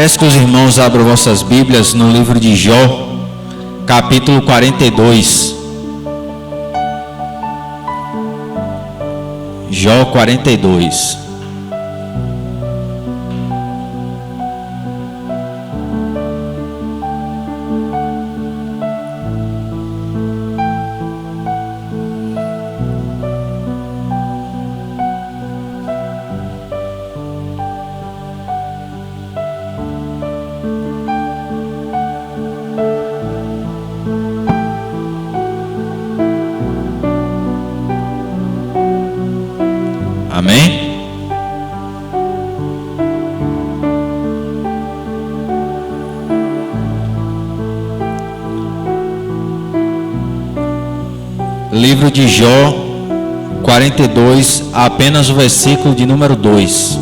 Peço que os irmãos abram vossas Bíblias no livro de Jó, capítulo 42. Jó 42. Amém? Livro de Jó 42, apenas o versículo de número 2.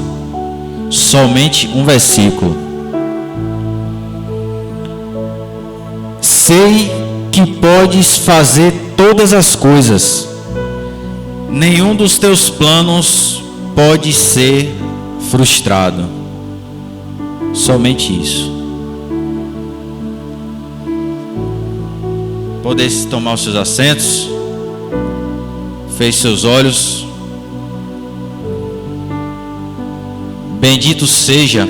Somente um versículo. Sei que podes fazer todas as coisas. Nenhum dos teus planos pode ser frustrado. Somente isso. Podem tomar os seus assentos. Feche seus olhos. Bendito seja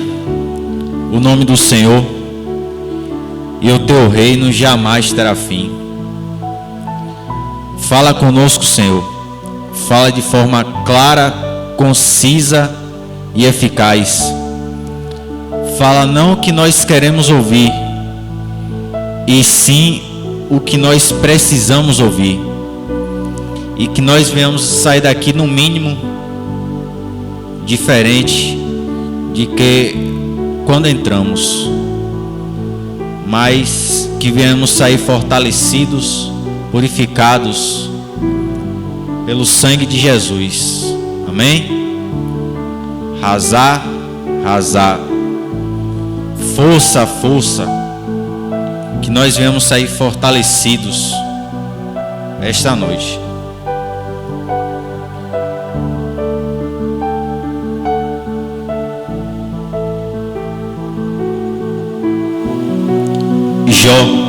o nome do Senhor, e o teu reino jamais terá fim. Fala conosco, Senhor. Fala de forma clara, concisa e eficaz. Fala não o que nós queremos ouvir, e sim o que nós precisamos ouvir. E que nós venhamos sair daqui no mínimo diferente de que quando entramos, mas que venhamos sair fortalecidos, purificados pelo sangue de Jesus. Amém? Razar, razar. Força, força. Que nós venhamos sair fortalecidos esta noite. Jó.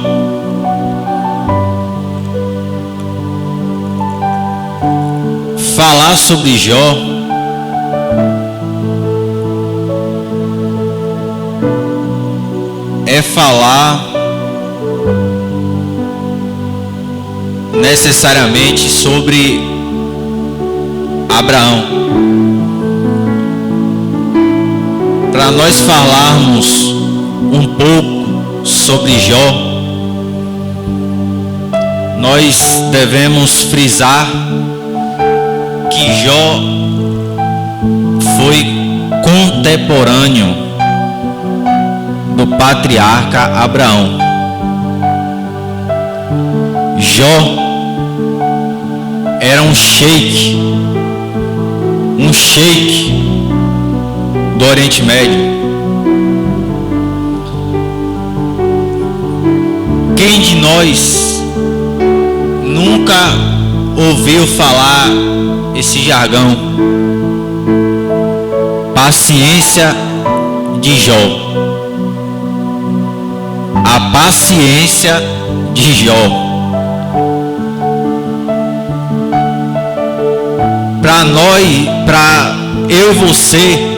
Falar sobre Jó é falar necessariamente sobre Abraão. Para nós falarmos um pouco sobre Jó, nós devemos frisar que Jó foi contemporâneo do patriarca Abraão. Jó era um sheik do Oriente Médio. Quem de nós nunca ouviu falar esse jargão? Paciência de Jó. A paciência de Jó. Para nós, para eu e você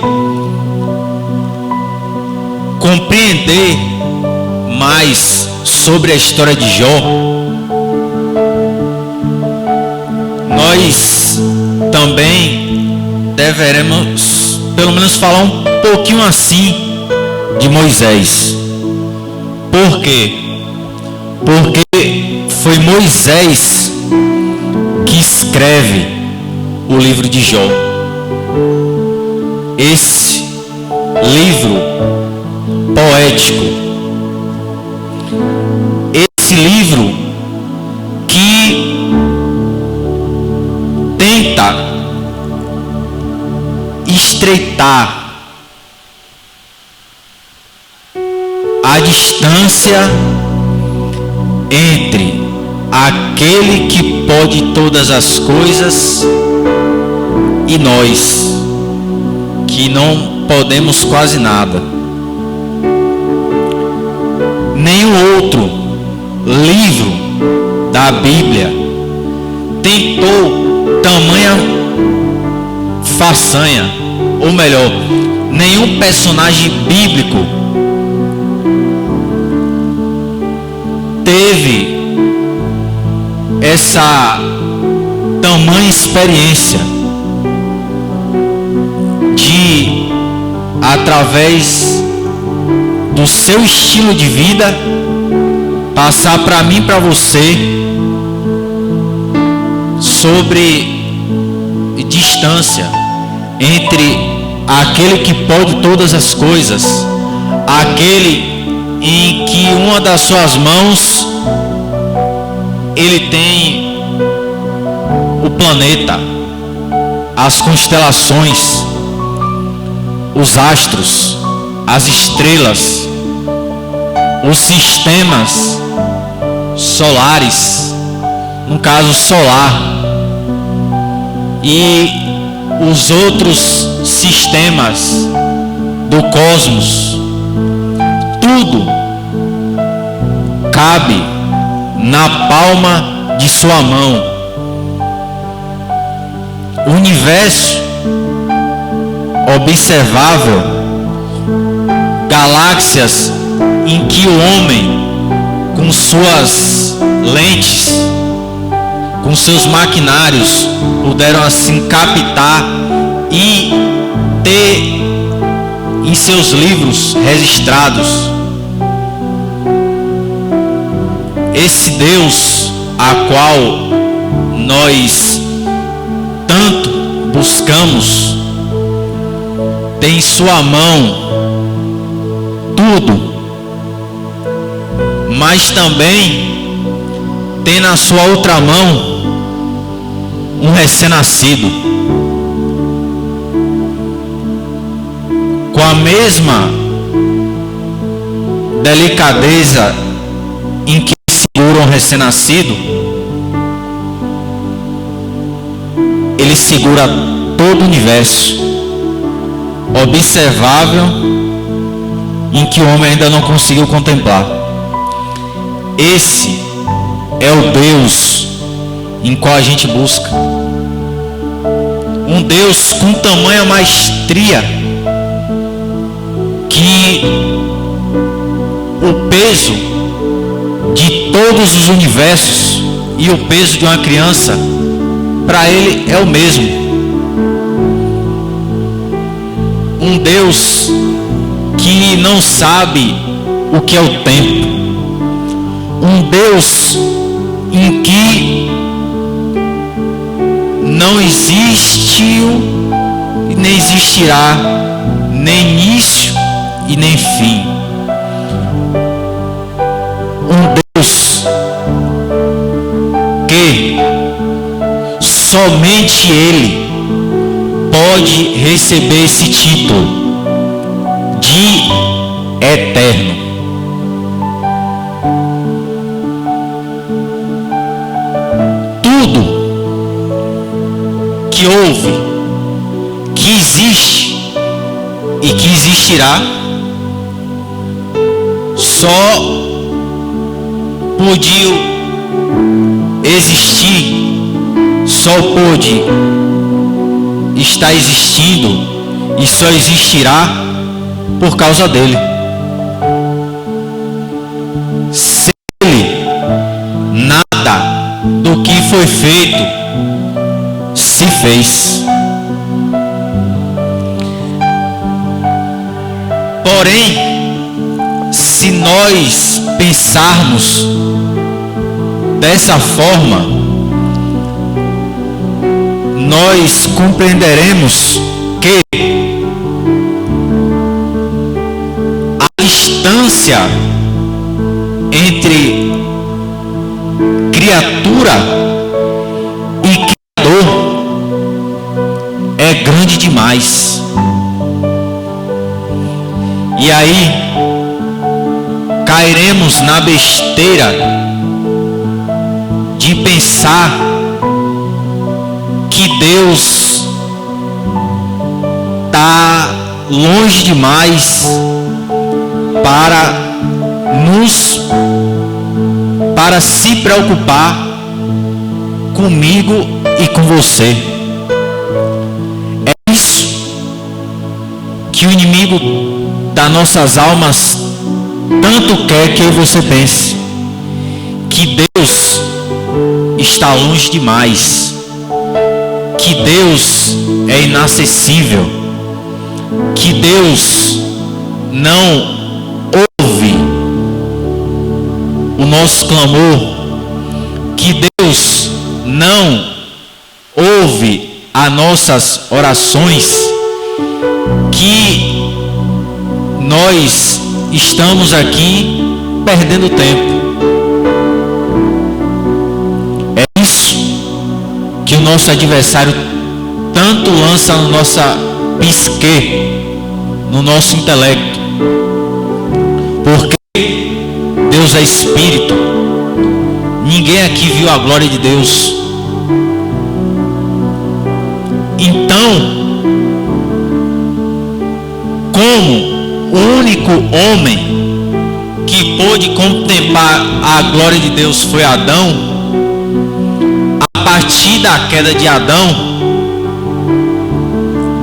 compreender mais sobre a história de Jó, nós também deveremos pelo menos falar um pouquinho assim de Moisés. Por quê? Porque foi Moisés que escreve o livro de Jó. Esse livro poético, esse livro que tenta estreitar a distância entre aquele que pode todas as coisas e nós que não podemos quase nada. nenhum outro livro da Bíblia tentou tamanha façanha, ou melhor, nenhum personagem bíblico teve essa tamanha experiência de, através do seu estilo de vida, passar para mim e para você sobre distância entre aquele que pode todas as coisas, aquele em que uma das suas mãos ele tem o planeta, as constelações, os astros, as estrelas, os sistemas solares, no caso solar, e os outros sistemas do cosmos. Tudo cabe na palma de sua mão. O universo observável, galáxias em que o homem, com suas lentes, com seus maquinários, puderam assim captar e ter em seus livros registrados. Esse Deus a qual nós tanto buscamos tem em sua mão tudo, mas também tem na sua outra mão um recém-nascido, com a mesma delicadeza em que segura um recém-nascido, ele segura todo o universo observável em que o homem ainda não conseguiu contemplar. Esse é o Deus em qual a gente busca. Um Deus com tamanha maestria que o peso de todos os universos e o peso de uma criança, para ele é o mesmo. Um Deus que não sabe o que é o tempo. Um Deus em que não existiu e nem existirá nem início e nem fim. Um Deus que somente Ele pode receber esse título de eterno. Tudo que houve, que existe e que existirá, só pôde existir, só pôde estar existindo e só existirá por causa dele. Sem ele, nada do que foi feito se fez. Porém, se nós pensarmos dessa forma, nós compreenderemos que a distância entre criatura e Criador é grande demais. E aí cairemos na besteira de pensar que Deus está longe demais para para se preocupar comigo e com você. É isso que o inimigo das nossas almas tanto quer que eu e você pense, que Deus está longe demais, que Deus é inacessível, que Deus não ouve o nosso clamor, que Deus não ouve as nossas orações, que nós estamos aqui perdendo tempo. É isso que o nosso adversário tanto lança na nossa psique, no nosso intelecto. Porque Deus é Espírito. Ninguém aqui viu a glória de Deus. Então, como o único homem que pôde contemplar a glória de Deus foi Adão, a partir da queda de Adão,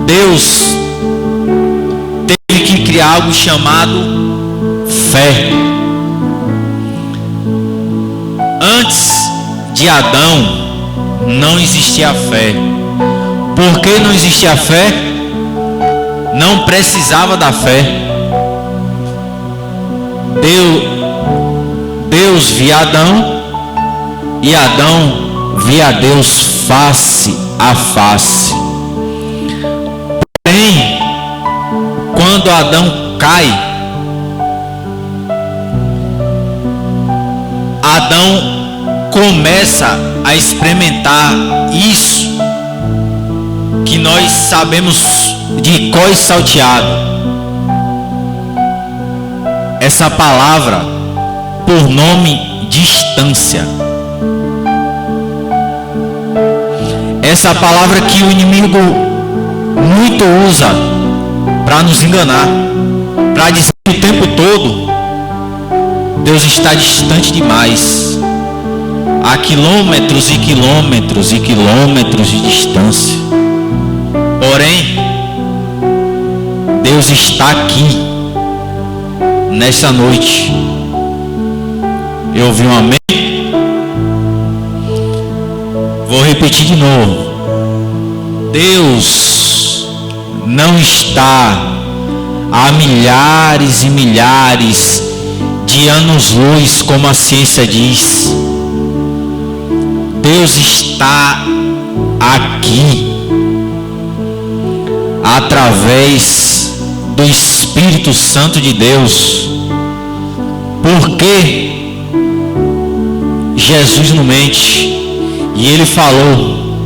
Deus teve que criar algo chamado fé. Antes de Adão não existia fé. Por que não existia fé? Não precisava da fé. Deus via Adão e Adão via Deus face a face. Porém, quando Adão cai, Adão começa a experimentar isso que nós sabemos de cor e salteado. Essa palavra por nome distância. Essa palavra que o inimigo muito usa para nos enganar, para dizer o tempo todo: Deus está distante demais, a quilômetros e quilômetros e quilômetros de distância. Porém, Deus está aqui nessa noite. Eu ouvi um amém? Vou repetir de novo. Deus não está a milhares e milhares de anos-luz, como a ciência diz. Deus está aqui, através do Espírito Santo de Deus. Porque Jesus não mente, e Ele falou: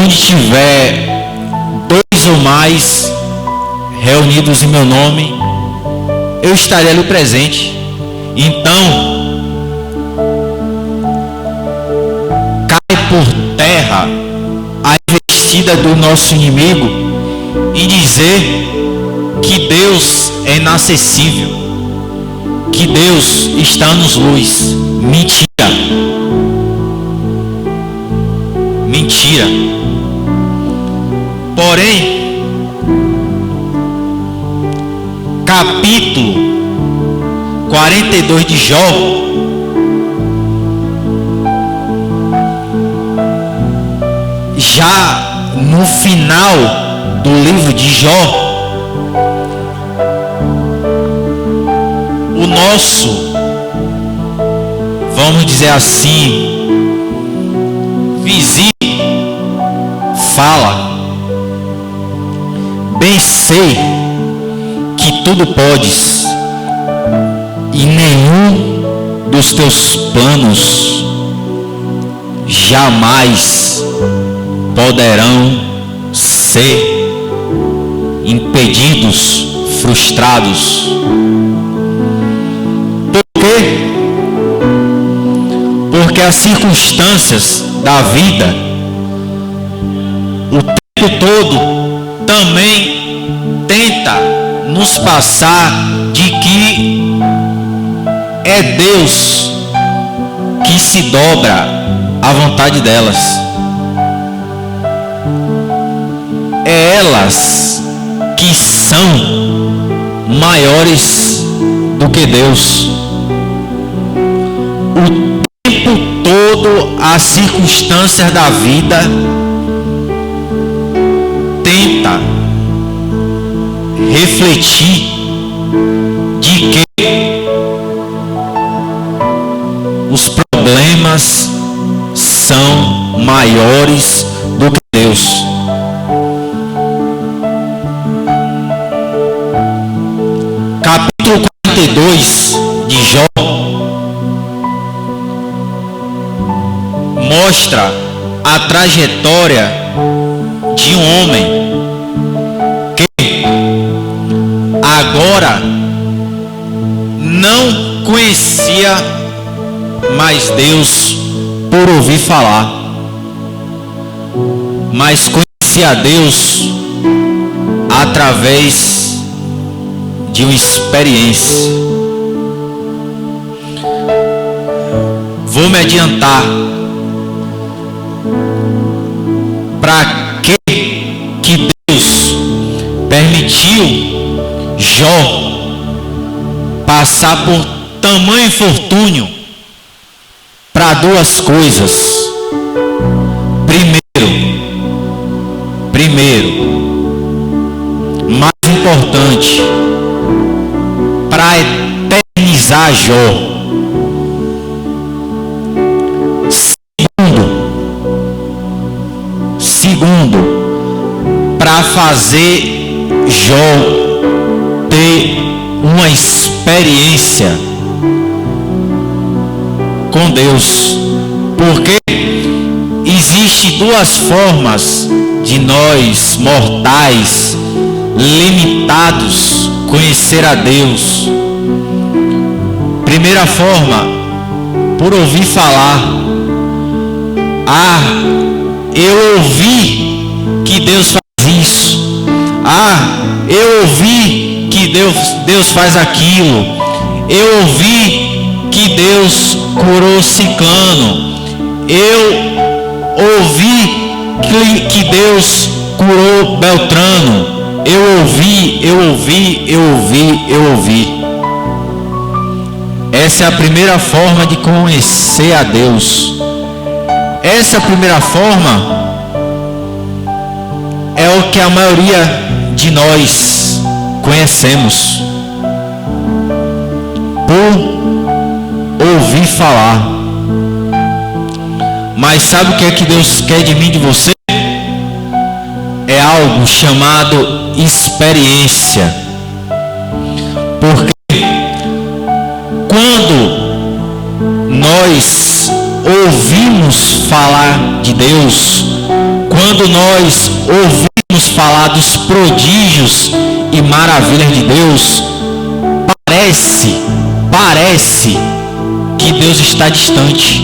onde tiver dois ou mais reunidos em meu nome, eu estarei ali presente. Então, cai por terra a investida do nosso inimigo em dizer que Deus é inacessível, que Deus está anos-luz. Mentira. Mentira. Porém, capítulo 42 de Jó já no final do livro de Jó, o nosso, vamos dizer assim, vizinho fala: bem sei que tudo podes, e nenhum dos teus planos jamais poderão ser impedidos, frustrados. Por quê? Porque as circunstâncias da vida, o tempo todo, também tenta nos passar de que é Deus que se dobra à vontade delas. É elas que são maiores do que Deus. O tempo todo, as circunstâncias da vida tenta refletir de que os problemas são maiores do que Deus. Capítulo 42 de Jó mostra a trajetória de um homem que agora não conhecia mais Deus por ouvir falar, mas conhecia Deus através de uma experiência. Vou me adiantar. Para que Deus permitiu Jó passar por tamanho infortúnio? Para duas coisas. Primeiro, mais importante, para eternizar Jó. Segundo, para fazer Jó ter uma experiência com Deus. Porque existem duas formas de nós, mortais, limitados, conhecer a Deus. Primeira forma, por ouvir falar. Eu ouvi que Deus faz isso. Eu ouvi que Deus faz aquilo. Eu ouvi que Deus curou ciclano. Eu ouvi que Deus curou Beltrano. Eu ouvi. Essa é a primeira forma de conhecer a Deus. Essa é a primeira forma. É o que a maioria de nós conhecemos por ouvir falar. Mas sabe o que é que Deus quer de mim e de você? É algo chamado experiência. Porque quando nós ouvimos falar de Deus, quando nós ouvimos falar dos prodígios e maravilhas de Deus, parece que Deus está distante.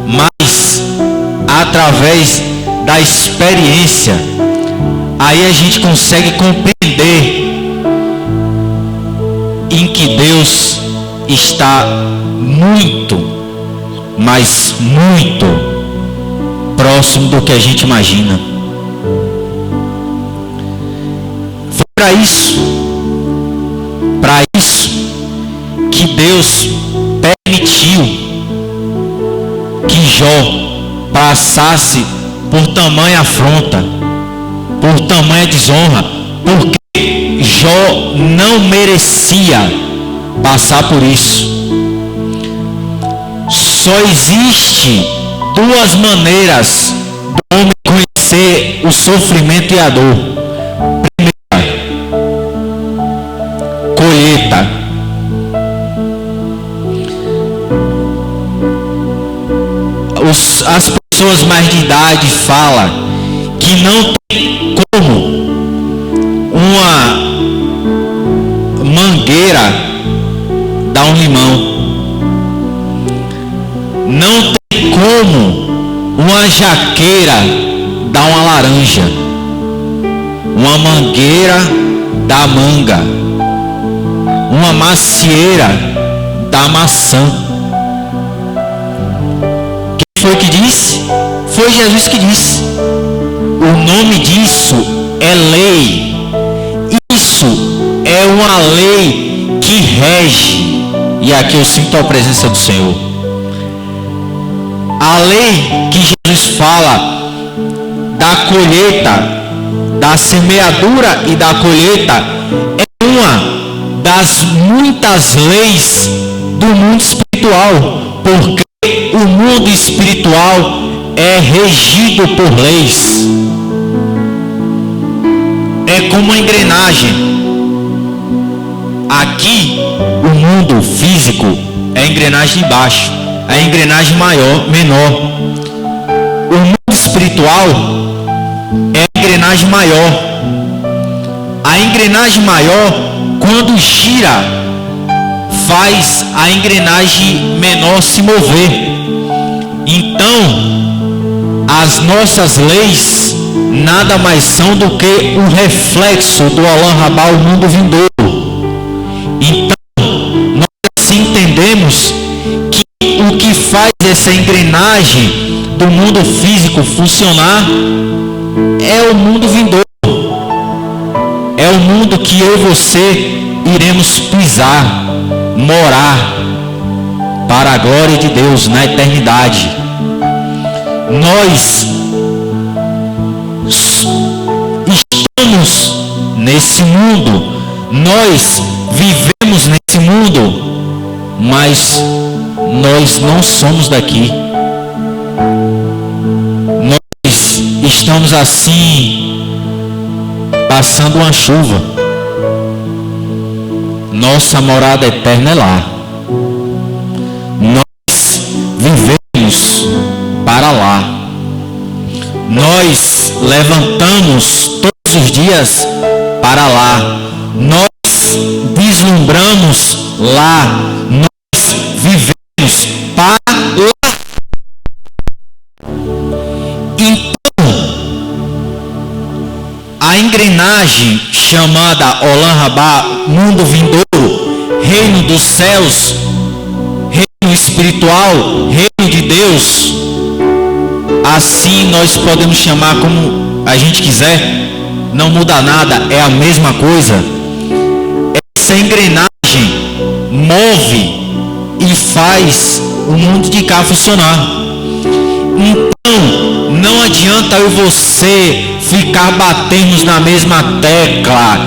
Mas através da experiência, aí a gente consegue compreender em que Deus está muito, mas muito próximo do que a gente imagina. Foi para isso que Deus permitiu que Jó passasse por tamanha afronta, por tamanha desonra, porque Jó não merecia passar por isso. Só existe duas maneiras do homem conhecer o sofrimento e a dor. Primeira, colheita. As pessoas mais de idade falam que não tem como uma mangueira dar um limão. Não tem como uma jaqueira dar uma laranja. Uma mangueira dá manga. Uma macieira da maçã. Quem foi que disse? Foi Jesus que disse. O nome disso é lei. Isso é uma lei que rege. E aqui eu sinto a presença do Senhor. A lei que Jesus fala da colheita, da semeadura e da colheita, é uma das muitas leis do mundo espiritual, porque o mundo espiritual é regido por leis. É como uma engrenagem. Aqui, o mundo físico é a engrenagem de baixo, a engrenagem menor. O mundo espiritual é a engrenagem maior. A engrenagem maior, quando gira, faz a engrenagem menor se mover. Então, as nossas leis nada mais são do que o reflexo do Olam Rabá, o mundo vindouro. Então, nós assim entendemos que o que faz essa engrenagem do mundo físico funcionar é o mundo vindouro. É o mundo que eu e você iremos pisar, morar para a glória de Deus na eternidade. Nós estamos nesse mundo, nós vivemos nesse mundo, mas nós não somos daqui. Nós estamos assim, passando uma chuva. Nossa morada eterna é lá. Nós vivemos para lá. Nós levantamos todos os dias para lá. Nós vislumbramos lá. Nós vivemos para lá. Então, a engrenagem chamada Olam Rabá, mundo vindouro, reino dos céus, reino espiritual, reino de Deus, assim nós podemos chamar como a gente quiser, não muda nada, é a mesma coisa. Essa engrenagem move e faz o mundo de cá funcionar. Então, não adianta eu e você ficar batendo na mesma tecla,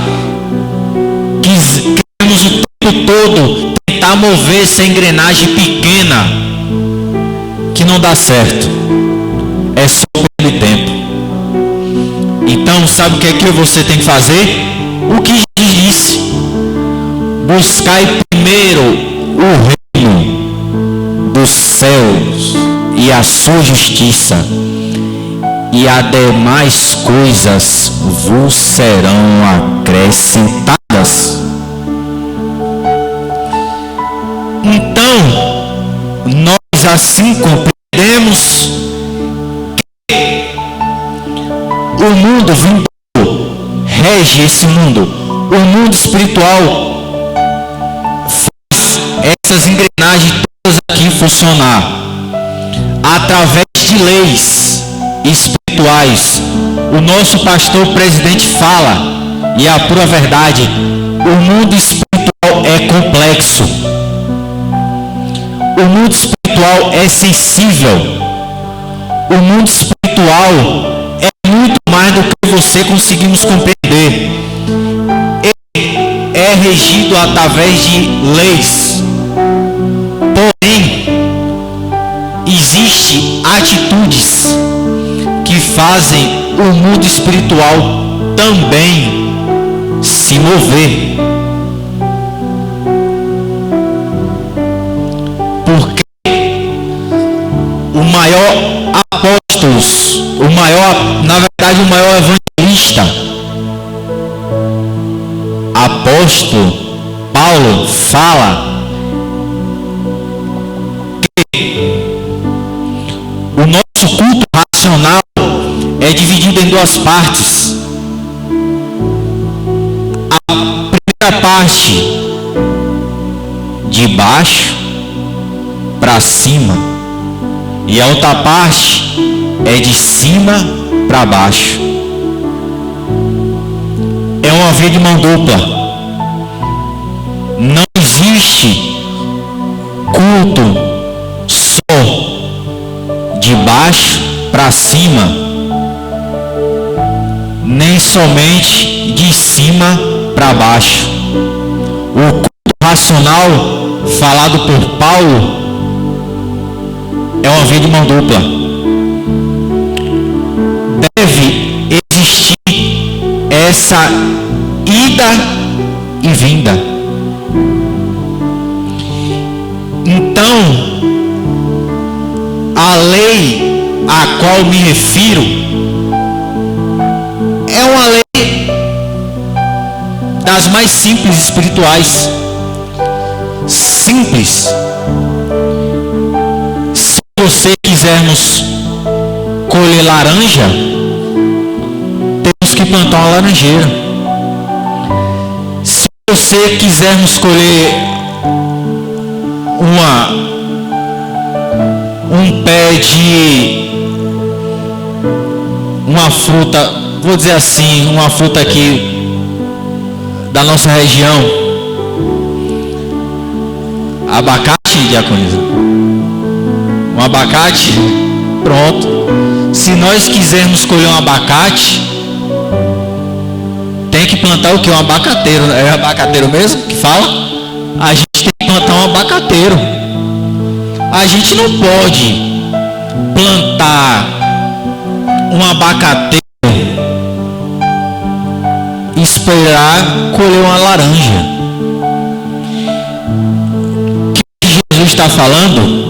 queremos o tempo todo tentar mover essa engrenagem pequena, que não dá certo. É só perder tempo. Então, sabe o que é que você tem que fazer? O que Jesus disse: buscai primeiro o reino dos céus e a sua justiça, e as demais coisas vos serão acrescentadas. Então, nós assim compreendemos o mundo vindouro rege esse mundo. O mundo espiritual faz essas engrenagens todas aqui funcionar através de leis espirituais. O nosso pastor presidente fala, e é a pura verdade, o mundo espiritual é complexo. O mundo espiritual é sensível. O mundo espiritual é muito mais do que você conseguimos compreender. Ele é regido através de leis. Porém, existem atitudes que fazem o mundo espiritual também se mover. Porque o maior apóstolo, o maior evangelista, apóstolo Paulo, fala que o nosso culto racional é dividido em duas partes. A primeira parte de baixo para cima, e a outra parte é de cima para baixo. É uma via de mão dupla. Não existe culto só de baixo para cima, nem somente de cima para baixo. O culto racional falado por Paulo é uma via de mão dupla. Deve existir essa ida e vinda. Então, a lei a qual me refiro é uma lei das mais simples espirituais. Simples. Se você quisermos colher laranja, temos que plantar uma laranjeira. Se você quisermos colher um pé de uma fruta, vou dizer assim, uma fruta aqui da nossa região, abacate, diaconisa, um abacate, pronto. Se nós quisermos colher um abacate, tem que plantar o que? Um abacateiro. É abacateiro mesmo que fala? A gente tem que plantar um abacateiro. A gente não pode plantar um abacateiro e esperar colher uma laranja. O que Jesus está falando?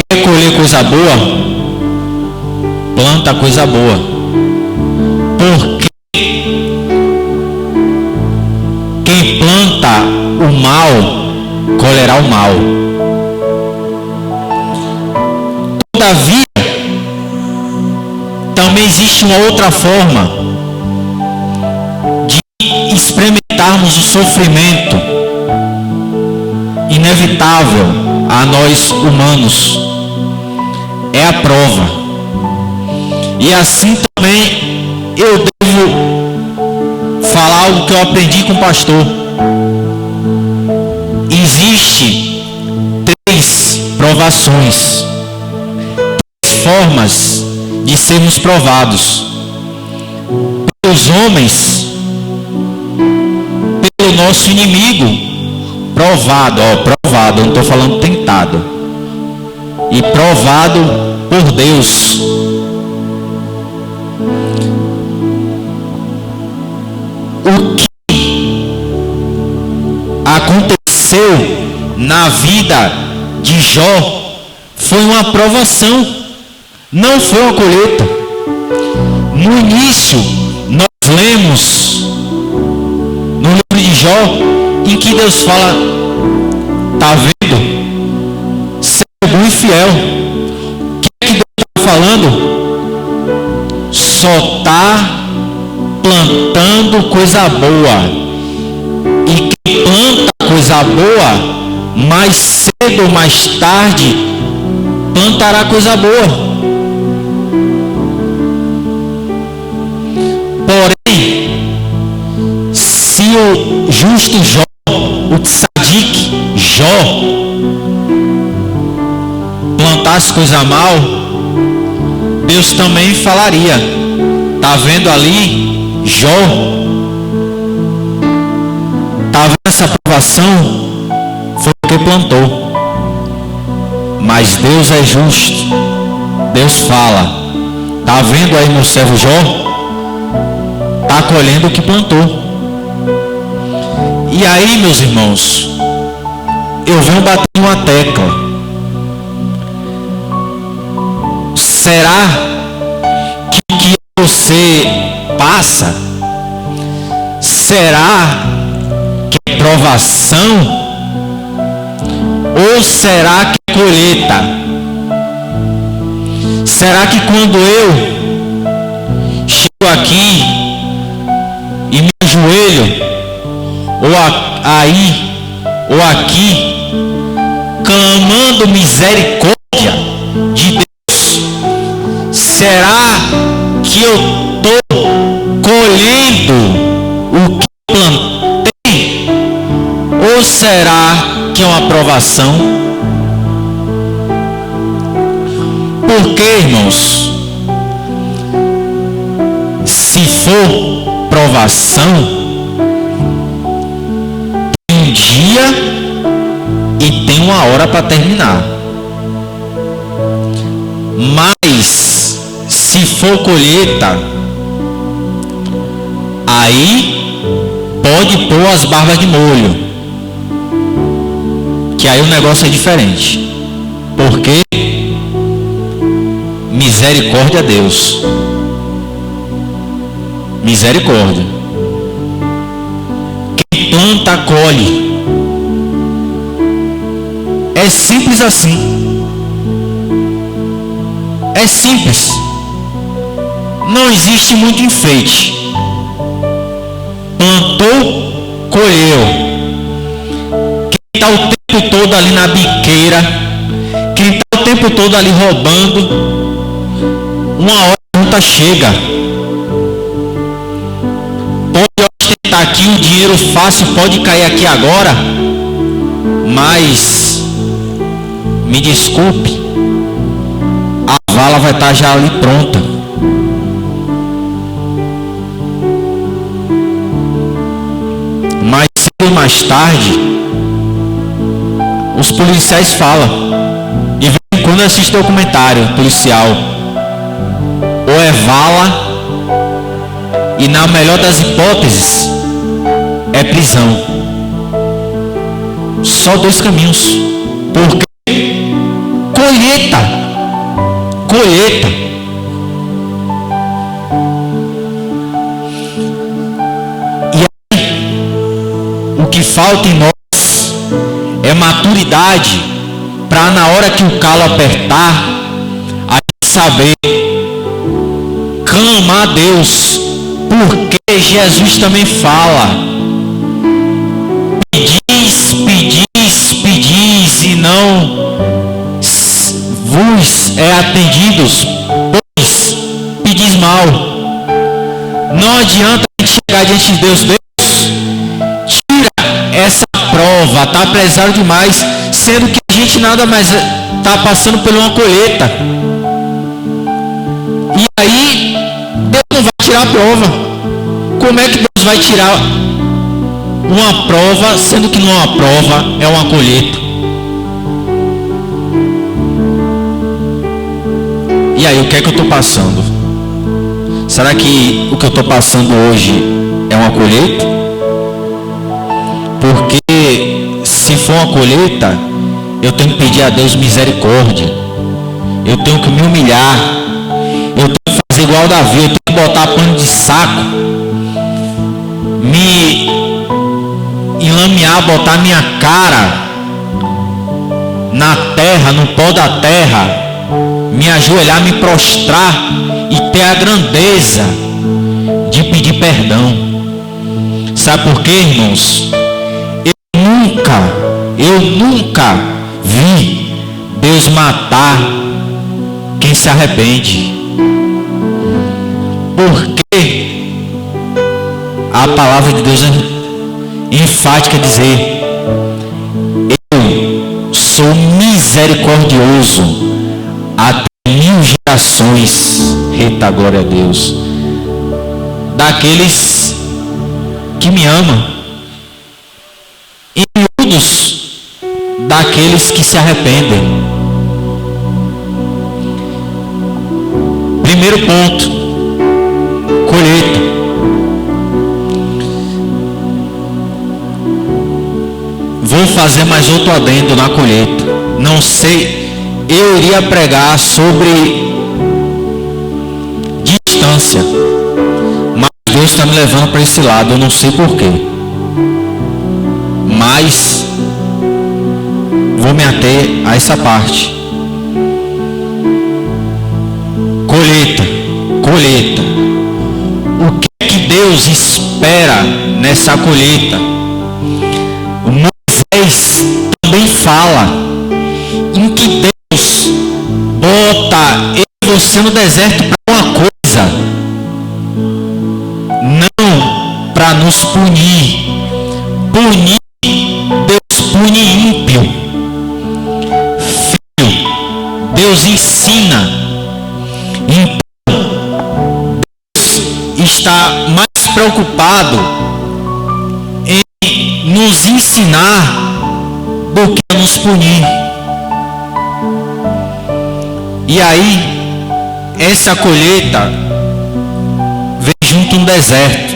Quer colher coisa boa? Planta coisa boa. Porque quem planta o mal colherá o mal. Todavia, também existe uma outra forma de experimentarmos o sofrimento inevitável a nós humanos. É a prova. E assim também eu devo falar algo que eu aprendi com o pastor. Existe 3 provações, 3 formas de sermos provados: pelos homens, pelo nosso inimigo, provado, provado, eu não estou falando tentado, e provado por Deus. O que aconteceu na vida de Jó foi uma provação, não foi uma colheita. No início, nós lemos no livro de Jó, em que Deus fala: tá vendo? Seja bom e fiel. O que é que Deus está falando? Só está plantando coisa boa. E quem planta coisa boa, mais cedo ou mais tarde, plantará coisa boa. Porém, se o justo Jó, o tzadik Jó, plantasse coisa mal, Deus também falaria: tá vendo ali, Jó? Tá vendo essa provação? Foi porque plantou. Mas Deus é justo. Deus fala: tá vendo aí meu servo Jó? Tá colhendo o que plantou. E aí, meus irmãos, eu venho bater uma tecla. Será que o que você passa, será que é provação? Ou será que é colheita? Será que quando eu chego aqui e me ajoelho, ou aí, ou aqui, clamando misericórdia de Deus? Será que eu estou colhendo o que plantei? Ou será que é uma provação? Porque, irmãos, se for provação, tem um dia e tem uma hora para terminar. Mas se for colheita, aí pode pôr as barbas de molho, que aí o negócio é diferente. Porque misericórdia a Deus. Misericórdia. Quem planta, colhe. É simples assim. É simples. Não existe muito enfeite. Plantou, colheu. Quem está o tempo todo ali na biqueira, quem está o tempo todo ali roubando, uma hora a conta chega. Pode ostentar aqui o dinheiro fácil, pode cair aqui agora, mas me desculpe, a vala vai estar já ali pronta. Mais cedo ou mais tarde, os policiais falam, e quando eu assisto documentário policial, ou é vala, e na melhor das hipóteses é prisão. Só dois caminhos. Porque colheita. E aí, o que falta em nós é maturidade para, na hora que o calo apertar, a gente saber clamar a Deus. Porque Jesus também fala: pedis e não vos é atendidos, pois pedis mal. Não adianta a gente chegar diante de Deus: Deus, tira essa prova, tá pesado demais, sendo que a gente nada mais tá passando por uma colheita. E aí Deus não vai tirar a prova. Como é que Deus vai tirar uma prova, sendo que não é uma prova, é uma colheita? E aí, o que é que eu estou passando? Será que o que eu estou passando hoje é uma colheita? Porque se for uma colheita, eu tenho que pedir a Deus misericórdia. Eu tenho que me humilhar. Eu tenho que fazer igual Davi. Eu tenho que botar pano de saco, me enlamear, botar minha cara na terra, no pó da terra, me ajoelhar, me prostrar e ter a grandeza de pedir perdão. Sabe por quê, irmãos? Eu nunca vi Deus matar quem se arrepende. Porque a palavra de Deus é enfática, dizer: eu sou misericordioso até 1000 gerações. Eita, glória a Deus. Daqueles que me amam, e miúdos daqueles que se arrependem. Primeiro ponto: colheita. Vou fazer mais outro adendo na colheita. Não sei, eu iria pregar sobre distância, mas Deus está me levando para esse lado, eu não sei porquê. Mas vou me ater a essa parte. Colheita. O que é que Deus espera nessa colheita? Moisés também fala você no deserto para uma coisa, não para nos punir. Punir, Deus pune ímpio. Filho, Deus ensina. Então, Deus está mais preocupado em nos ensinar do que nos punir. E aí, essa colheita vem junto um deserto.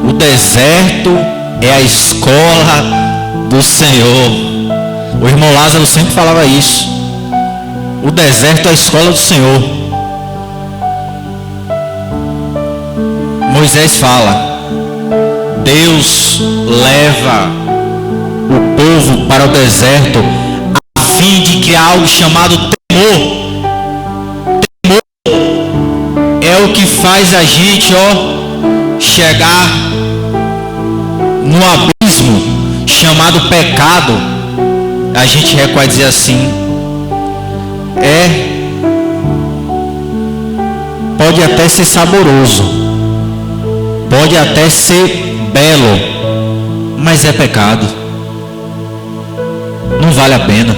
O deserto é a escola do Senhor. O irmão Lázaro sempre falava isso. O deserto é a escola do Senhor. Moisés fala: Deus leva o povo para o deserto a fim de criar algo chamado temor. Temor é o que faz a gente, chegar no abismo chamado pecado. A gente vai dizer assim: pode até ser saboroso, pode até ser belo, mas é pecado. Não vale a pena.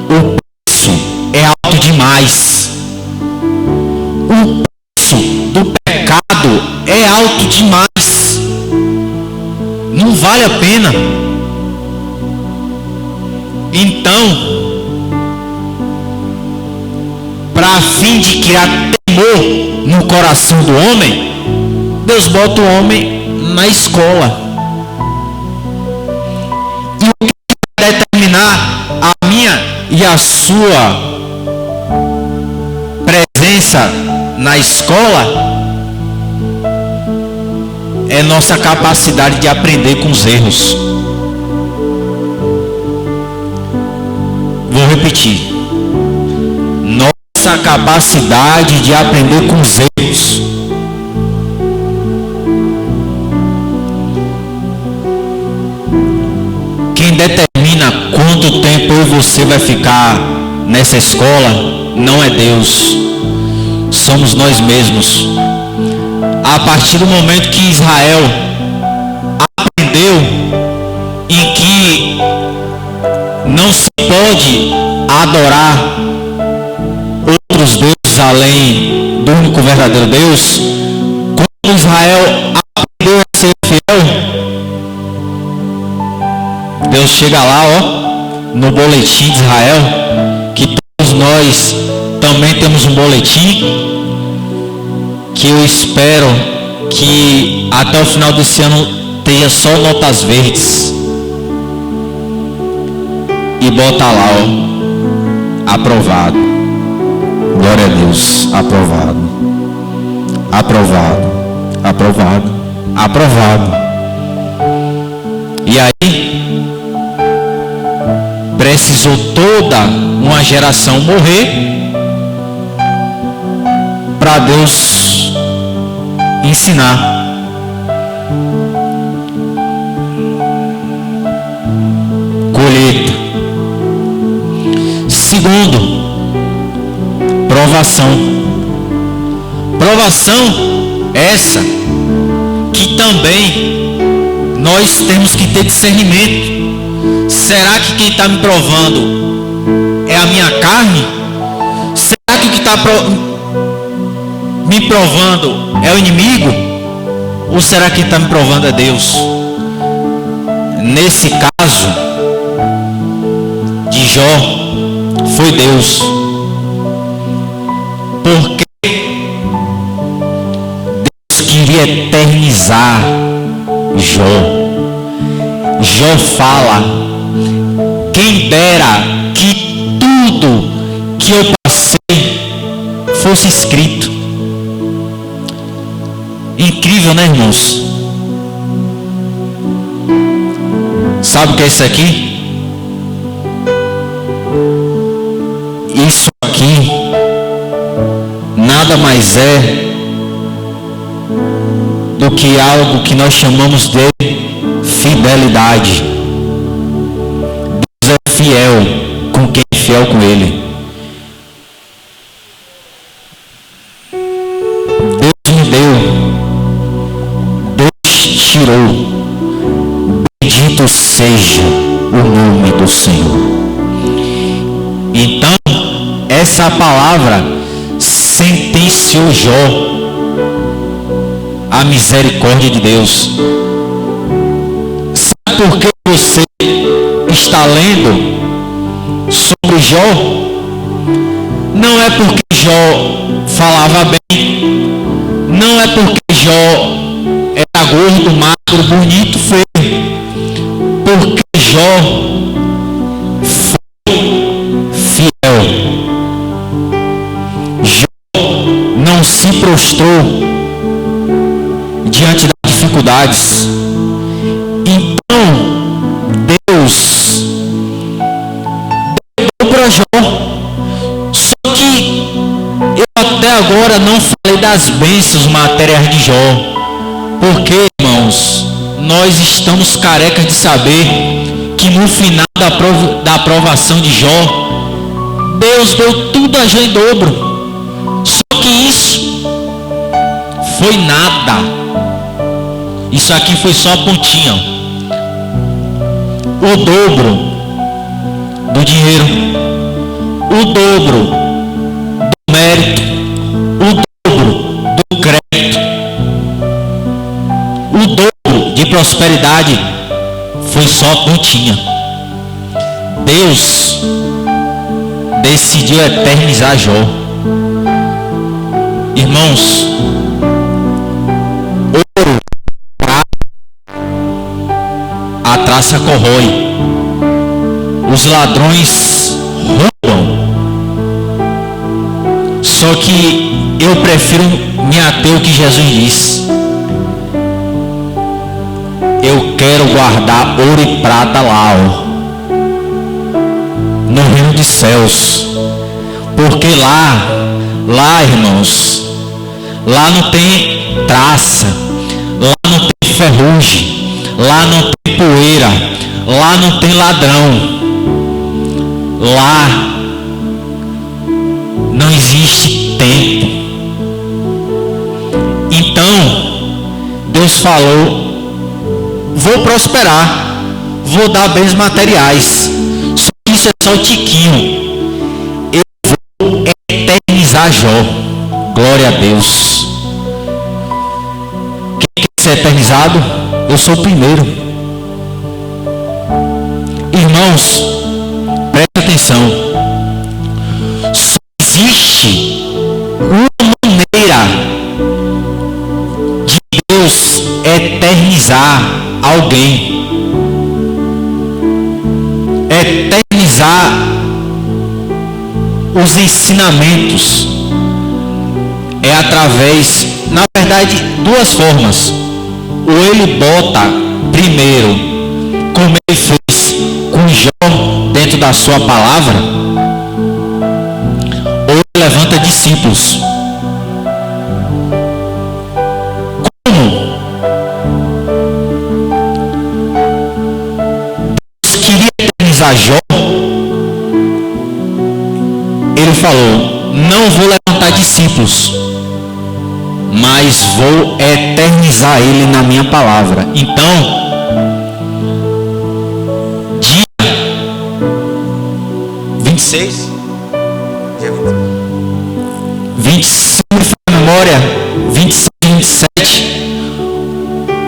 O preço é alto demais. O preço do pecado é alto demais. Não vale a pena. Então, para fim de criar temor no coração do homem, Deus bota o homem na escola. E o que vai determinar a minha e a sua presença na escola é nossa capacidade de aprender com os erros. Vou repetir: nossa capacidade de aprender com os erros. Quem determina quanto tempo eu e você vai ficar nessa escola não é Deus, somos nós mesmos. A partir do momento que Israel aprendeu em que não se pode adorar outros deuses além do único verdadeiro Deus, quando Israel aprendeu a ser fiel, Deus chega lá, no boletim de Israel, que todos nós também temos um boletim, que eu espero que até o final desse ano tenha só notas verdes. E bota lá, aprovado. Glória a Deus, aprovado. Aprovado, aprovado, aprovado. E aí, precisou toda uma geração morrer para Deus ensinar. Colheita. Segundo, provação. Provação essa que também nós temos que ter discernimento. Será que quem está me provando é a minha carne? Será que o que está me provando é o inimigo? Ou será que quem está me provando é Deus? Nesse caso de Jó, foi Deus. Porque Deus queria eternizar Jó. Jó fala: quem dera que tudo que eu passei fosse escrito. Incrível, né, irmãos? Sabe o que é isso aqui? Isso aqui nada mais é do que algo que nós chamamos de fidelidade. Deus é fiel com quem fiel com Ele. Deus me deu, Deus tirou. Bendito seja o nome do Senhor. Então, essa palavra sentenciou Jó à misericórdia de Deus. Sabe por que você está lendo sobre Jó? Não é porque Jó falava bem, não é porque Jó era gordo, magro, bonito, feio, porque Jó foi fiel. Jó não se prostrou diante das dificuldades. Então Deus deu para Jó. Só que eu até agora não falei das bênçãos materiais de Jó, porque, irmãos, nós estamos carecas de saber que no final da aprovação de Jó, Deus deu tudo a Jó em dobro. Só que isso foi nada. Isso aqui foi só a pontinha. O dobro do dinheiro, o dobro do mérito, o dobro do crédito, o dobro de prosperidade foi só a pontinha. Deus decidiu eternizar Jó. Irmãos, ouro, prata, a traça corrói, os ladrões roubam. Só que eu prefiro me ater ao que Jesus disse. Eu quero guardar ouro e prata lá, no reino dos céus, porque lá, irmãos, lá não tem traça, lá não tem ferrugem, lá não tem poeira, lá não tem ladrão, lá não existe tempo. Então Deus falou: vou prosperar, vou dar bens materiais. Só que isso é só o tiquinho. Eu vou eternizar Jó. Glória a Deus. Quem quer ser eternizado? Eu sou o primeiro. Irmãos, preste atenção. Só existe uma maneira de Deus eternizar alguém, eternizar os ensinamentos, é através, na verdade, duas formas. Ou ele bota primeiro, como ele fez com Jó dentro da sua palavra, ou ele levanta discípulos. Jó, ele falou: não vou levantar discípulos, mas vou eternizar ele na minha palavra. Então, dia 26, 25 de memória, 26 e 27,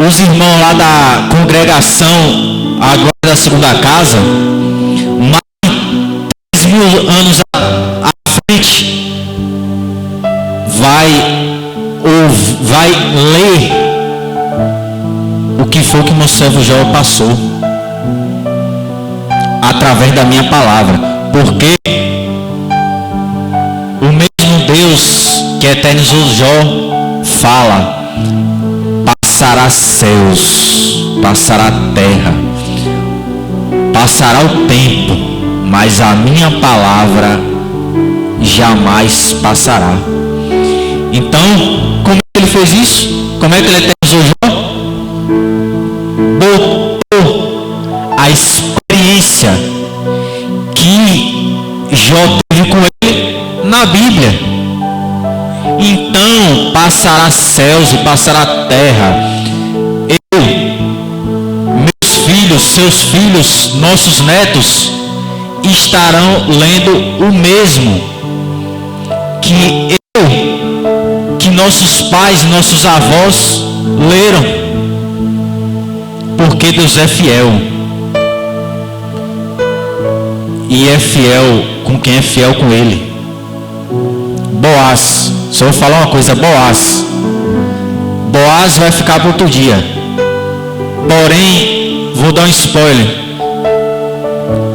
os irmãos lá da congregação, agora da segunda casa, mais de 3.000 anos à frente, vai ler o que foi que meu servo Jó passou através da minha palavra, porque o mesmo Deus que eternizou Jó fala: passará céus, passará terra, passará o tempo, mas a minha palavra jamais passará. Então, como é que ele fez isso? Como é que ele eternizou Jó? Botou a experiência que passará céus e passará terra. Eu, meus filhos, seus filhos, nossos netos estarão lendo o mesmo que nossos pais, nossos avós leram, porque Deus é fiel. E é fiel com quem é fiel com Ele. Boaz, só vou falar uma coisa, Boaz vai ficar para outro dia. Porém, vou dar um spoiler.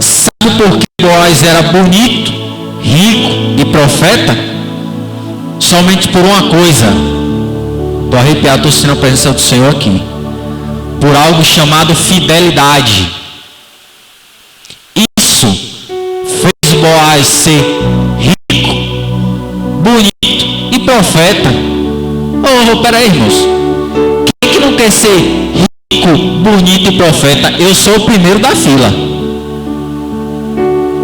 Sabe por que Boaz era bonito, rico e profeta? Somente por uma coisa. Estou arrepiado, estou sentindo a presença do Senhor aqui. Por algo chamado fidelidade. Isso fez Boaz ser rico, bonito e profeta. Peraí, irmãos. Quem que não quer ser rico, bonito e profeta? Eu sou o primeiro da fila.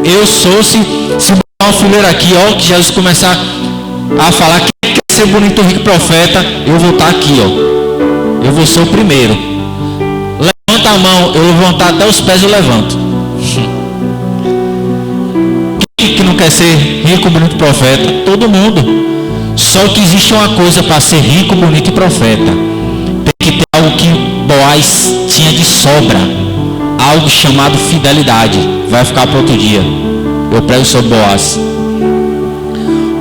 Eu sou, se botar uma fileira aqui, ó, que Jesus começar a falar que quer ser bonito, rico e profeta, eu vou estar aqui, ó. Eu vou ser o primeiro. Levanta a mão, eu vou levantar até os pés, eu levanto. Quem que não quer ser rico, bonito e profeta? Todo mundo. Só que existe uma coisa para ser rico, bonito e profeta. Tem que ter algo que Boaz tinha de sobra. Algo chamado fidelidade. Vai ficar para outro dia. Eu prego sobre Boaz.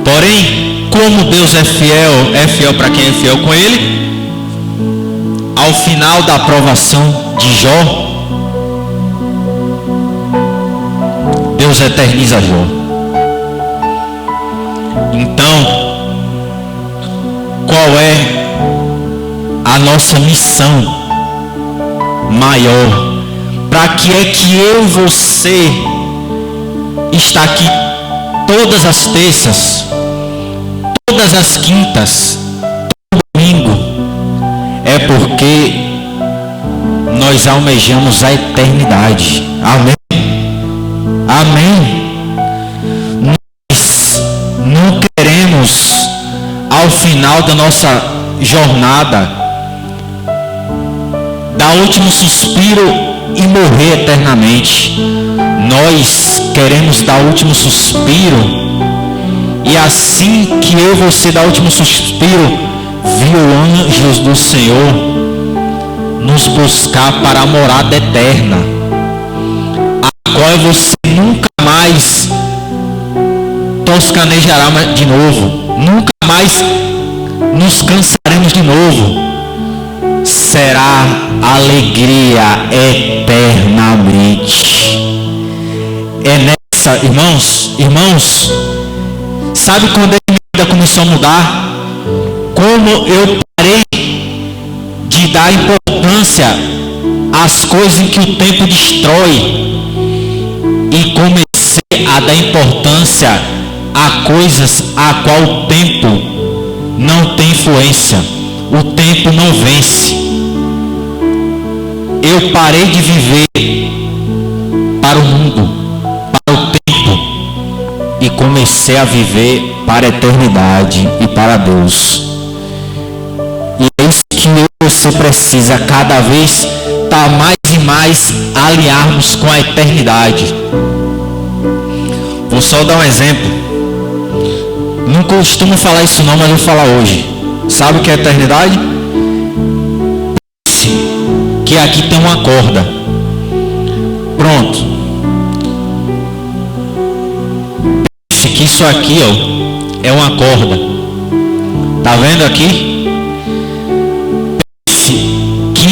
Porém, como Deus é fiel para quem é fiel com Ele. Ao final da aprovação de Jó, Deus eterniza Jó. Então, qual é a nossa missão maior? Para que é que eu e você está aqui todas as terças, todas as quintas, todo domingo? É porque nós almejamos a eternidade. Amém? Amém? Nós não queremos, ao final da nossa jornada, dar o último suspiro e morrer eternamente. Nós queremos dar o último suspiro, e assim que eu e você dar o último suspiro, viu anjos do Senhor nos buscar para a morada eterna, a qual você nunca mais toscanejará de novo, nunca mais nos cansaremos de novo. Será alegria eternamente. É nessa, irmãos, sabe quando a minha vida começou a mudar? Como eu parei de dar importância às coisas em que o tempo destrói e comecei a dar importância a coisas a qual o tempo não tem influência, o tempo não vence. Eu parei de viver para o mundo, para o tempo, e comecei a viver para a eternidade e para Deus. E é isso que eu e você precisa cada vez estar mais e mais alinharmos com a eternidade. Vou só dar um exemplo. Não costumo falar isso não, mas eu vou falar hoje. Sabe o que é eternidade? Pense que aqui tem uma corda. Pronto. Pense que isso aqui, ó, é uma corda. Tá vendo aqui? Pense que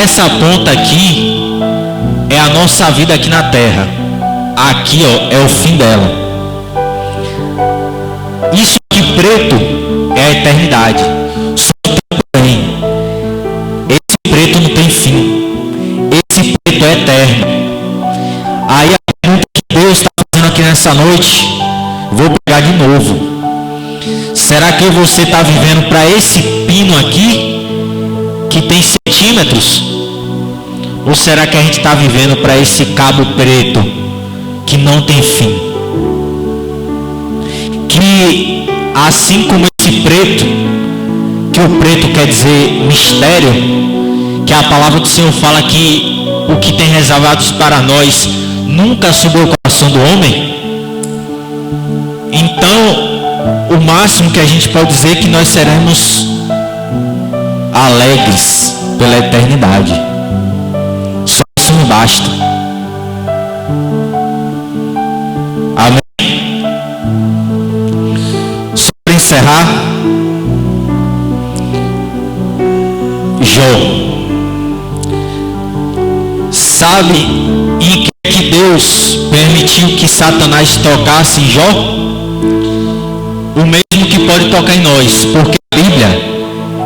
essa ponta aqui é a nossa vida aqui na terra. Aqui, ó, é o fim dela. Isso aqui preto é a eternidade. Só que porém, esse preto não tem fim. Esse preto é eterno. Aí a pergunta que Deus está fazendo aqui nessa noite, vou pegar de novo. Será que você está vivendo para esse pino aqui, que tem centímetros? Ou será que a gente está vivendo para esse cabo preto, que não tem fim? Que assim como esse preto que o preto quer dizer mistério, que a palavra do Senhor fala que o que tem reservados para nós nunca subiu ao coração do homem. Então, o máximo que a gente pode dizer é que nós seremos alegres pela eternidade. Só isso não basta. Amém? Só para encerrar, Jó. Sabe em que Deus permitiu que Satanás tocasse em Jó? O mesmo que pode tocar em nós, porque a Bíblia,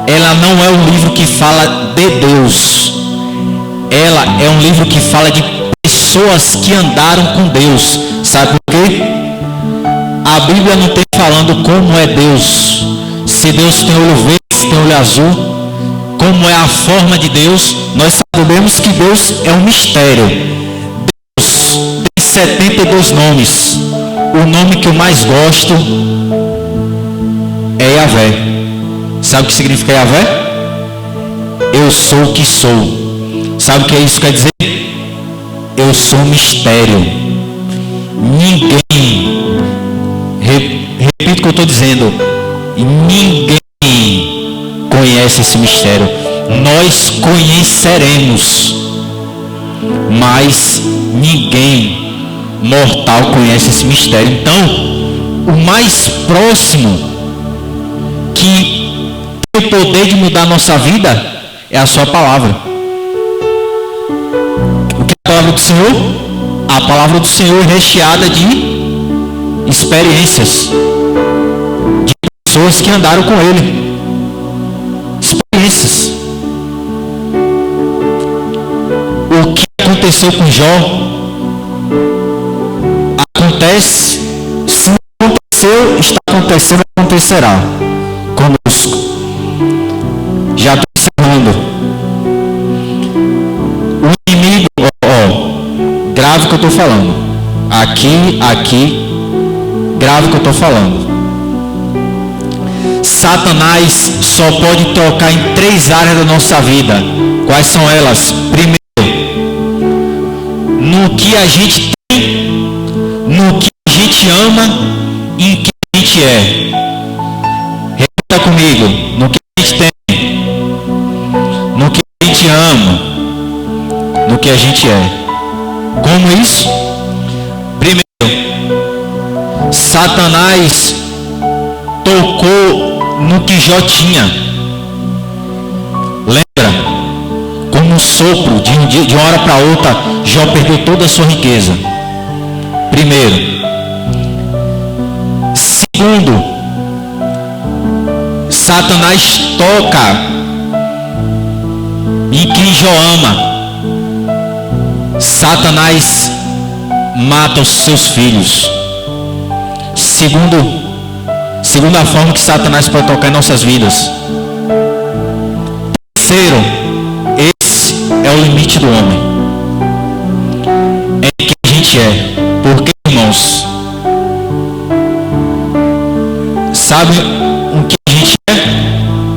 ela não é um livro que fala de Deus, ela é um livro que fala de pessoas que andaram com Deus. Sabe por quê? A Bíblia não tem falando como é Deus, se Deus tem olho verde, se tem olho azul, como é a forma de Deus. Nós sabemos que Deus é um mistério. Deus tem 72 nomes. O nome que eu mais gosto é Yahvé. Sabe o que significa Yahvé? Eu sou o que sou. Sabe o que isso quer dizer? Eu sou um mistério. Ninguém, repito o que eu estou dizendo, ninguém conhece esse mistério. Nós conheceremos, mas ninguém mortal conhece esse mistério. Então, o mais próximo que tem o poder de mudar a nossa vida é a sua palavra. O que é a palavra do Senhor? A palavra do Senhor é recheada de experiências, de pessoas que andaram com Ele. Experiências. O que aconteceu com Jó acontece, se não aconteceu, está acontecendo, acontecerá conosco. Já estou encerrando. O inimigo, grave o que eu estou falando. Aqui, grave o que eu estou falando. Satanás só pode tocar em 3 áreas da nossa vida. Quais são elas? Primeiro, no que a gente tem, no que a gente ama e em que a gente é. Repita comigo. No que a gente tem, no que a gente ama, no que a gente é. Como isso? Primeiro, Satanás tocou no que Jó tinha. Lembra? Como um sopro, de uma hora para outra, Jó perdeu toda a sua riqueza. Primeiro. Segundo, Satanás toca em quem Jó ama. Satanás mata os seus filhos. Segunda forma que Satanás pode tocar em nossas vidas. Terceiro, esse é o limite do homem. É quem a gente é. Porque, irmãos, sabe o que a gente é?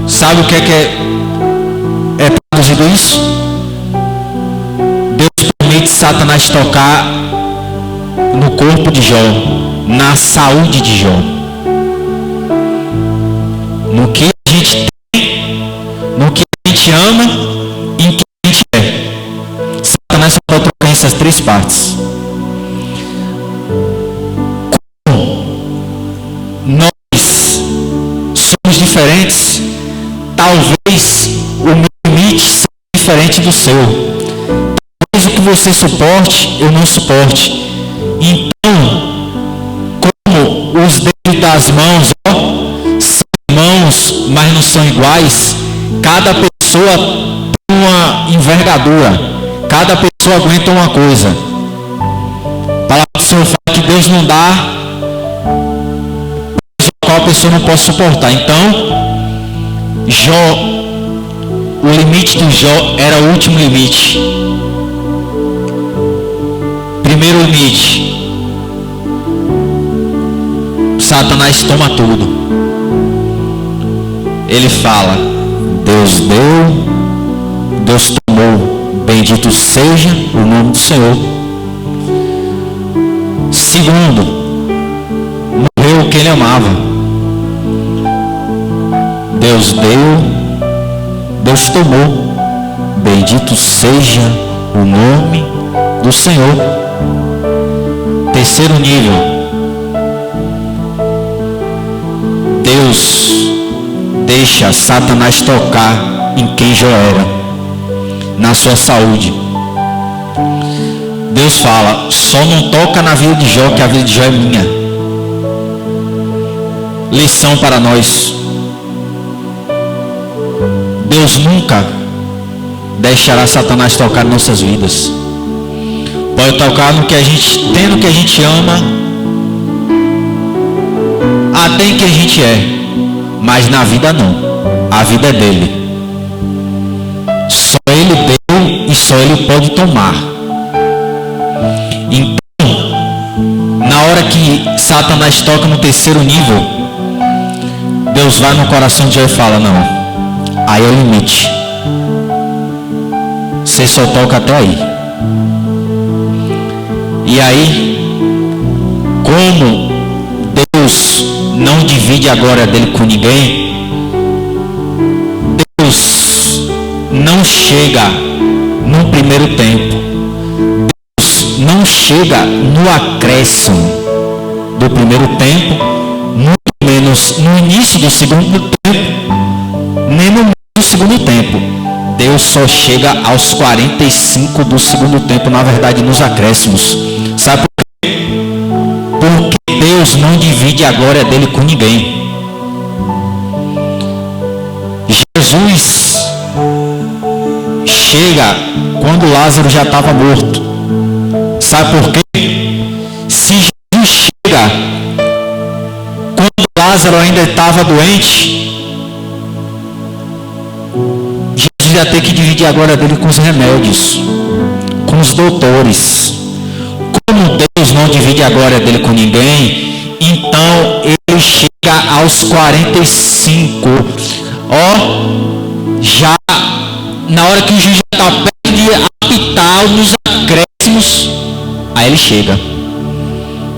Sabe o que é produzido isso? Deus permite Satanás tocar no corpo de Jó, na saúde de Jó, no que a gente tem, no que a gente ama e em que a gente é. Satanás só pode tocar essas 3 partes. Como nós somos diferentes, talvez o meu limite seja diferente do seu. Talvez o que você suporte, eu não suporte. Então, como os dedos das mãos, são mãos, mas não são iguais, cada pessoa tem uma envergadura, cada pessoa aguenta uma coisa. A palavra do Senhor fala que Deus não dá qual a pessoa não pode suportar. Então, Jó, o limite do Jó era o último limite. Primeiro limite, Satanás toma tudo. ele fala: Deus deu, Deus tomou, bendito seja o nome do Senhor. Segundo, morreu quem ele amava. Deus deu, Deus tomou, bendito seja o nome do Senhor. Terceiro nível, Deus deixa Satanás tocar em quem Jó era, na sua saúde. Deus fala: só não toca na vida de Jó, que a vida de Jó é minha. Lição para nós: Deus nunca deixará Satanás tocar em nossas vidas. Pode tocar no que a gente tem, no que a gente ama, até em que a gente é, mas na vida não. A vida é dele. Só ele deu e só ele pode tomar. Então, na hora que Satanás toca no terceiro nível, Deus vai no coração de Jó e fala: não, aí é o limite. Você só toca até aí. E aí, como Deus não divide a glória dele com ninguém, Deus não chega no primeiro tempo, Deus não chega no acréscimo do primeiro tempo, muito menos no início do segundo tempo, nem no meio do segundo tempo. Deus só chega aos 45 do segundo tempo, na verdade nos acréscimos. Sabe por quê? Porque Deus não divide a glória dele com ninguém. Jesus chega quando Lázaro já estava morto. Sabe por quê? Se Jesus chega quando Lázaro ainda estava doente, Jesus ia ter que dividir a glória dele com os remédios, com os doutores. Como Deus não divide a glória dele com ninguém, então ele chega aos 45. Já na hora que o juiz está perto de apitar nos acréscimos, aí ele chega.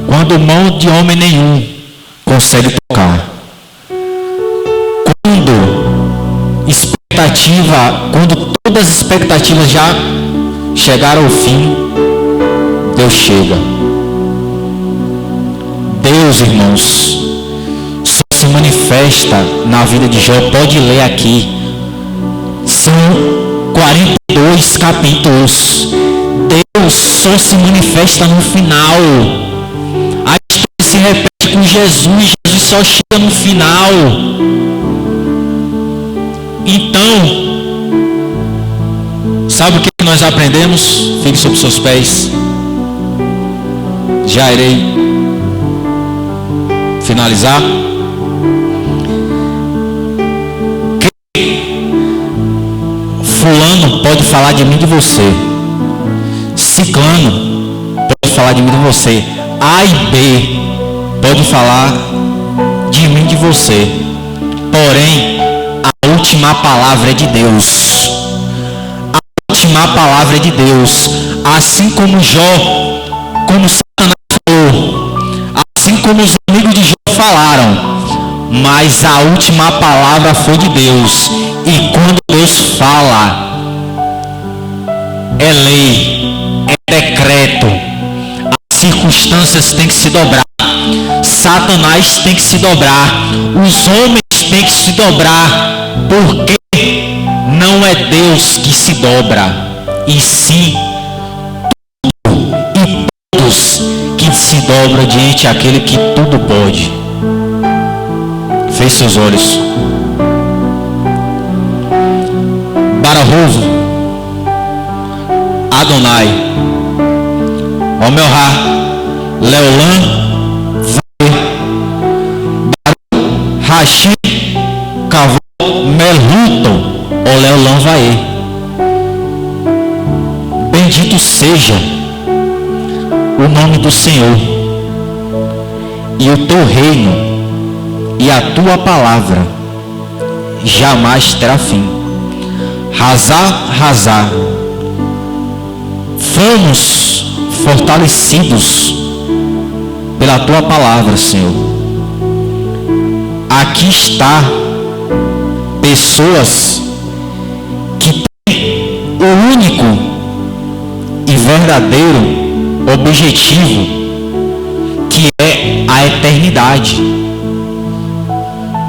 Quando mão de homem nenhum consegue tocar. Quando todas as expectativas já chegaram ao fim, Deus chega. Deus, irmãos, só se manifesta na vida de Jó. Pode ler aqui. São 42 capítulos. Deus só se manifesta no final. A história se repete com Jesus. Jesus só chega no final. Então, sabe o que nós aprendemos? Fique sobre seus pés. Já irei finalizar. Fulano pode falar de mim e de você. Ciclano pode falar de mim e de você. A e B pode falar de mim e de você. Porém, a última palavra é de Deus. A última palavra é de Deus. Assim como Jó, como Satanás falou, assim como os amigos de Jó falaram, mas a última palavra foi de Deus. E quando Deus fala, é lei, é decreto. As circunstâncias têm que se dobrar. Satanás tem que se dobrar. Os homens têm que se dobrar. Porque não é Deus que se dobra, e sim tudo e todos que se dobram diante daquele que tudo pode. Feche seus olhos. Barahovo Adonai Omelha Leolam Baru Hashim Kavô Melhuton Oleolam Vaê. Bendito seja o nome do Senhor, e o teu reino e a tua palavra jamais terá fim. Razar. Fomos fortalecidos pela tua palavra, Senhor. Aqui está pessoas que têm o único e verdadeiro objetivo, que é a eternidade.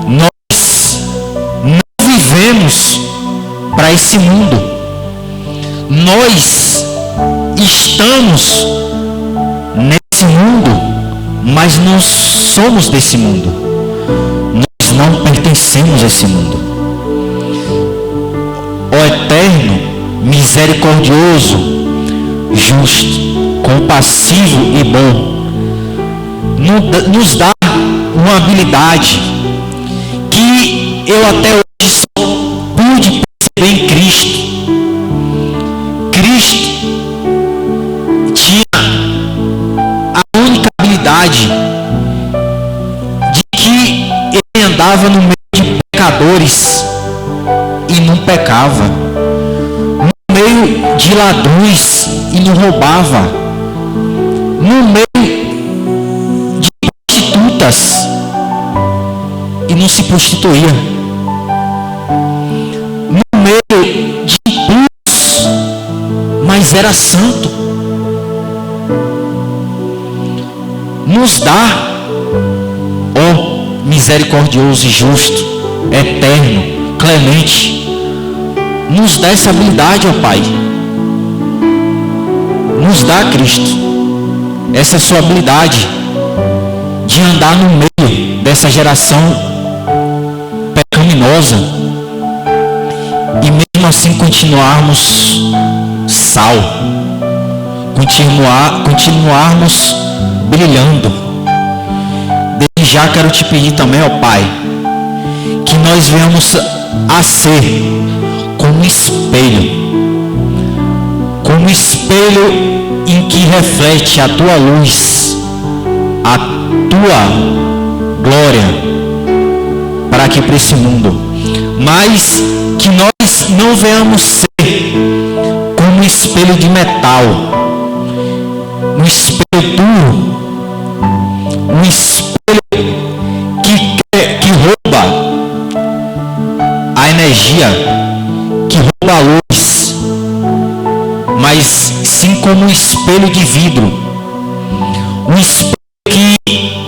Nós não vivemos para esse mundo. Nós estamos nesse mundo, mas não somos desse mundo. Nós não pertencemos a esse mundo. Ó Eterno, misericordioso, justo, compassivo e bom, nos dá uma habilidade que eu até hoje só pude perceber em Cristo. Cristo tinha a única habilidade de que ele andava no meio de pecadores e não pecava, no meio de ladrões e não roubava, no meio de prostitutas e não se prostituía, no meio de impuros, mas era santo. Nos dá, ó misericordioso e justo, eterno, clemente, nos dá essa habilidade, ó Pai. Nos dá, Cristo, essa sua habilidade de andar no meio dessa geração pecaminosa e mesmo assim continuarmos sal, continuarmos brilhando. Desde já quero te pedir também, ó Pai, que nós venhamos a ser como espelho em que reflete a tua luz, a tua glória para aqui, para esse mundo, mas que nós não venhamos ser como um espelho de metal, um espelho duro, um espelho que rouba a energia, que rouba a luz, mas sim como um espelho de vidro,